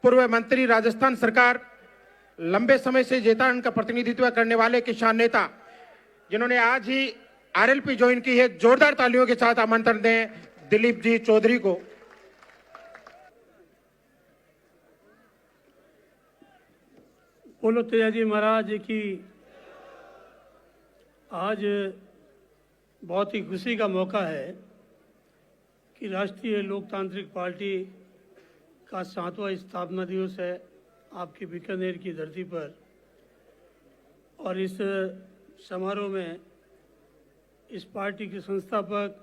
पूर्व मंत्री, राजस्थान सरकार, लंबे समय से जेतान का प्रतिनिधित्व करने वाले किसान नेता, जिन्होंने आज ही आरएलपी ज्वाइन की है, जोरदार तालियों के साथ आमंत्रण दें दिलीप जी चौधरी को। बोलो तेजाजी महाराज की। आज बहुत ही खुशी का मौका है कि राष्ट्रीय लोकतांत्रिक पार्टी का 7वां स्थापना दिवस है आपकी बीकानेर की धरती पर, और इस समारोह में इस पार्टी के संस्थापक,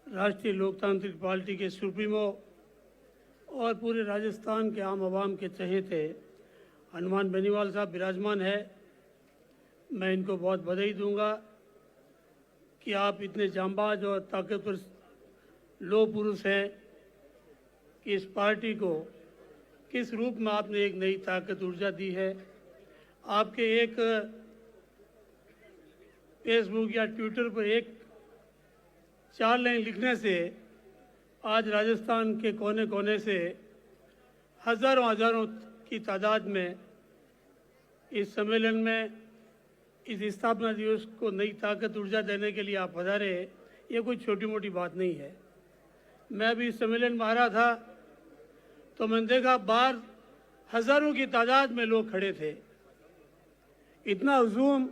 राष्ट्रीय लोकतांत्रिक पार्टी के सुप्रीमो और पूरे राजस्थान के आम आवाम के चहेते हनुमान बेनीवाल साहब विराजमान है। मैं इनको बहुत बधाई दूंगा कि आप इतने जांबाज और ताकतवर लोह पुरुष हैं कि इस पार्टी को किस रूप में आपने एक नई ताकत ऊर्जा दी है। आपके एक फेसबुक या ट्विटर पर एक 4 लाइन लिखने से आज राजस्थान के कोने कोने से हजारों की तादाद में इस सम्मेलन में, इस स्थापना दिवस को नई ताकत ऊर्जा देने के लिए आप पधारे। ये कोई छोटी मोटी बात नहीं है। मैं भी इस सम्मेलन में आ रहा था तो मैंने देखा बाहर हजारों की तादाद में लोग खड़े थे। इतना हुजूम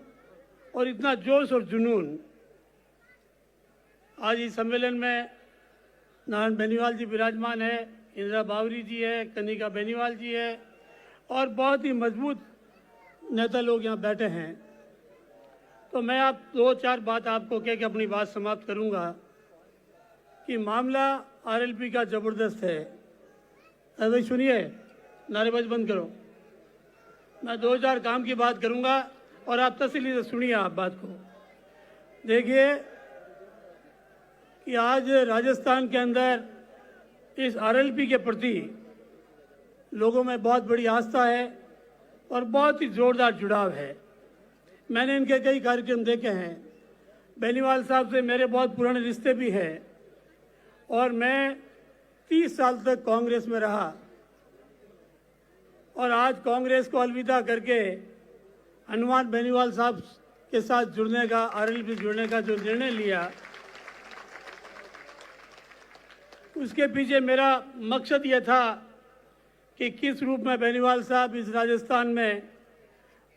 और इतना जोश और जुनून। आज इस सम्मेलन में नारायण बेनीवाल जी विराजमान है, इंदिरा बावरी जी है, कनिका बेनीवाल जी है और बहुत ही मजबूत नेता लोग यहाँ बैठे हैं। तो मैं आप 2-4 बात आपको कह के अपनी बात समाप्त करूँगा कि मामला आरएलपी का ज़बरदस्त है। अरे सुनिए, नारेबाजी बंद करो। मैं 2-4 काम की बात करूँगा और आप तसल्ली से सुनिए आप बात को। देखिए कि आज राजस्थान के अंदर इस आरएलपी के प्रति लोगों में बहुत बड़ी आस्था है और बहुत ही जोरदार जुड़ाव है। मैंने इनके कई कार्यक्रम देखे हैं। बेनीवाल साहब से मेरे बहुत पुराने रिश्ते भी हैं और मैं 30 साल तक कांग्रेस में रहा और आज कांग्रेस को अलविदा करके हनुमान बेनीवाल साहब के साथ जुड़ने का, आरएलपी जुड़ने का जो निर्णय लिया, उसके पीछे मेरा मकसद ये था कि किस रूप में बेनीवाल साहब इस राजस्थान में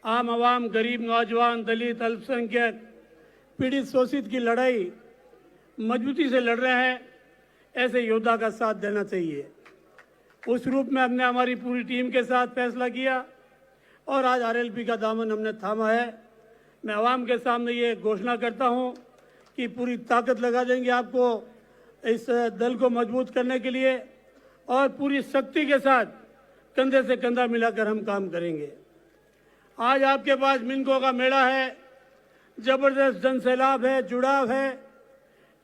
आम आवाम, गरीब, नौजवान, दलित, अल्पसंख्यक, पीड़ित, शोषित की लड़ाई मजबूती से लड़ रहे हैं। ऐसे योद्धा का साथ देना चाहिए। उस रूप में हमने हमारी पूरी टीम के साथ फैसला किया और आज आरएलपी का दामन हमने थामा है। मैं आवाम के सामने ये घोषणा करता हूँ कि पूरी ताकत लगा देंगे आपको इस दल को मजबूत करने के लिए और पूरी शक्ति के साथ कंधे से कंधा मिलाकर हम काम करेंगे। आज आपके पास मिनकों का मेला है, जबरदस्त जनसैलाब है, जुड़ाव है,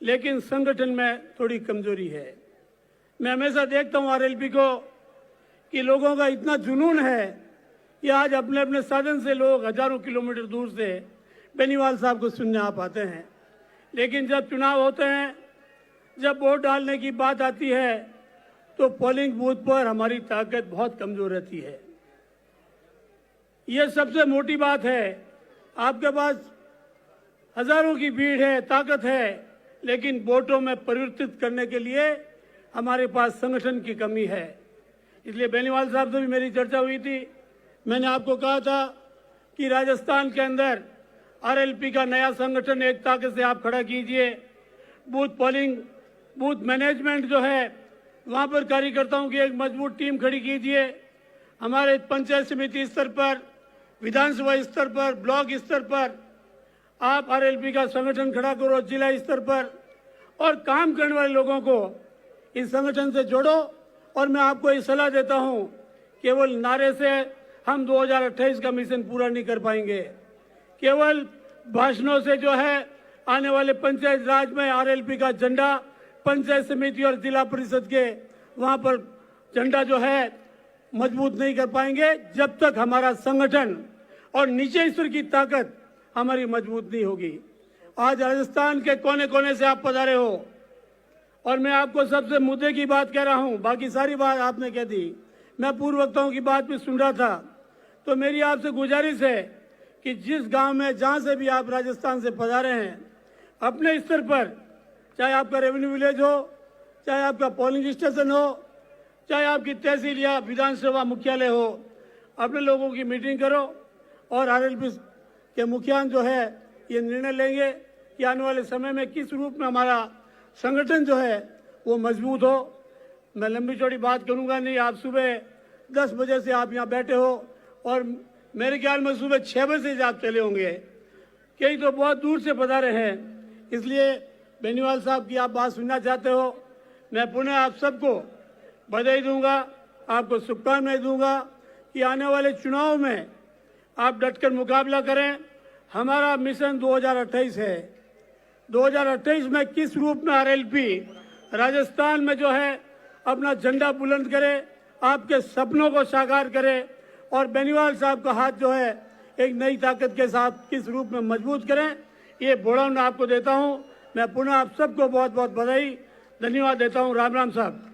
लेकिन संगठन में थोड़ी कमजोरी है। मैं हमेशा देखता हूँ आरएलपी को कि लोगों का इतना जुनून है कि आज अपने अपने साधन से लोग हजारों किलोमीटर दूर से बेनीवाल साहब को सुनने आ पाते हैं, लेकिन जब चुनाव होते हैं, जब वोट डालने की बात आती है तो पोलिंग बूथ पर हमारी ताकत बहुत कमजोर रहती है। यह सबसे मोटी बात है। आपके पास हजारों की भीड़ है, ताकत है, लेकिन वोटों में परिवर्तित करने के लिए हमारे पास संगठन की कमी है। इसलिए बेनीवाल साहब से भी मेरी चर्चा हुई थी। मैंने आपको कहा था कि राजस्थान के अंदर आरएलपी का नया संगठन एक ताकत से आप खड़ा कीजिए। बूथ पोलिंग, बूथ मैनेजमेंट जो है, वहाँ पर कार्यकर्ताओं की एक मजबूत टीम खड़ी कीजिए। हमारे पंचायत समिति स्तर पर, विधानसभा स्तर पर, ब्लॉक स्तर पर आप आरएलपी का संगठन खड़ा करो, जिला स्तर पर, और काम करने वाले लोगों को इस संगठन से जोड़ो। और मैं आपको ये सलाह देता हूँ, केवल नारे से हम 2028 का मिशन पूरा नहीं कर पाएंगे। केवल भाषणों से जो है आने वाले पंचायत राज में आरएलपी का झंडा पंचायत समिति और जिला परिषद के वहाँ पर झंडा जो है मजबूत नहीं कर पाएंगे जब तक हमारा संगठन और नीचे स्तर की ताकत हमारी मजबूत नहीं होगी। आज राजस्थान के कोने कोने से आप पधारे हो और मैं आपको सबसे मुद्दे की बात कह रहा हूं, बाकी सारी बात आपने कह दी। मैं पूर्व वक्ताओं की बात भी सुन रहा था, तो मेरी आपसे गुजारिश है कि जिस गांव में जहां से भी आप राजस्थान से पधारे हैं, अपने स्तर पर, चाहे आपका रेवेन्यू विलेज हो, चाहे आपका पोलिंग स्टेशन हो, चाहे आपकी तहसील या विधानसभा मुख्यालय हो, अपने लोगों की मीटिंग करो और आरएलपी के मुखिया जो है ये निर्णय लेंगे कि आने वाले समय में किस रूप में हमारा संगठन जो है वो मजबूत हो। मैं लंबी चौड़ी बात करूंगा नहीं। आप सुबह 10 बजे से आप यहाँ बैठे हो और मेरे ख्याल में सुबह 6 बजे से आप चले होंगे, कई तो बहुत दूर से पधारे हैं। इसलिए बेनीवाल साहब की आप बात सुनना चाहते हो, मैं पुनः आप सबको बधाई दूंगा, आपको शुभकामनाएं दूंगा कि आने वाले चुनाव में आप डटकर मुकाबला करें। हमारा मिशन 2028 है। 2028 में किस रूप में आरएलपी राजस्थान में जो है अपना झंडा बुलंद करे, आपके सपनों को साकार करे और बेनीवाल साहब का हाथ जो है एक नई ताकत के साथ किस रूप में मजबूत करें, ये बोड़ा मैं आपको देता हूं। मैं पुनः आप सबको बहुत बहुत बधाई, धन्यवाद देता हूं। राम राम साहब।